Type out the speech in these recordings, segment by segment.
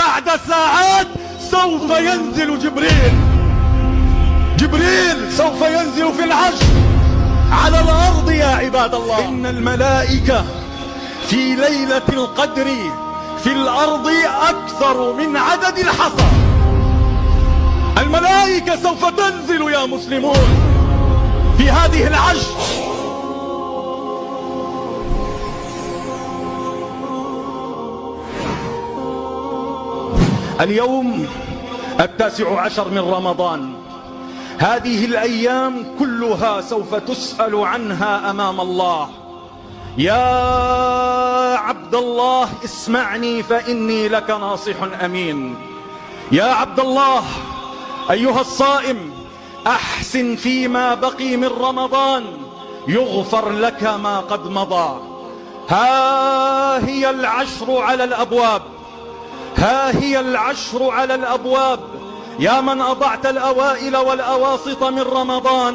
بعد ساعات سوف ينزل جبريل سوف ينزل في العشر على الأرض يا عباد الله. إن الملائكة في ليلة القدر في الأرض أكثر من عدد الحصى. الملائكة سوف تنزل يا مسلمون في هذه العشر. اليوم 19 من رمضان. هذه الأيام كلها سوف تسأل عنها أمام الله. يا عبد الله اسمعني فإني لك ناصح أمين. يا عبد الله أيها الصائم أحسن فيما بقي من رمضان يغفر لك ما قد مضى. ها هي العشر على الأبواب، ها هي العشر على الأبواب. يا من أضعت الأوائل والأواسط من رمضان،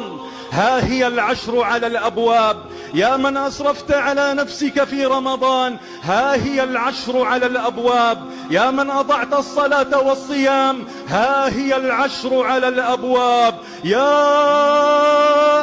ها هي العشر على الأبواب. يا من أسرفت على نفسك في رمضان، ها هي العشر على الأبواب. يا من أضعت الصلاة والصيام، ها هي العشر على الأبواب. يا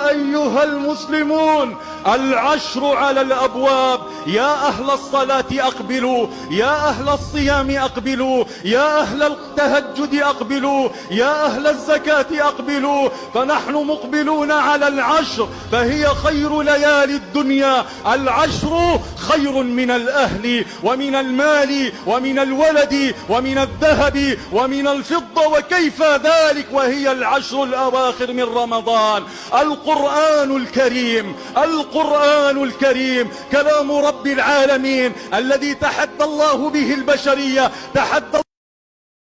أيها المسلمون العشر على الأبواب. يا أهل الصلاة أقبلوا، يا أهل الصيام أقبلوا، يا أهل التهجد أقبلوا، يا أهل الزكاة أقبلوا، فنحن مقبلون على العشر، فهي خير ليالي الدنيا. العشر خير من الأهل ومن المال ومن الولد ومن الذهب ومن الفضة، وكيف ذلك وهي العشر الأواخر من رمضان. القرآن الكريم، القرآن الكريم كلام رب العالمين الذي تحدى الله به البشرية، تحدى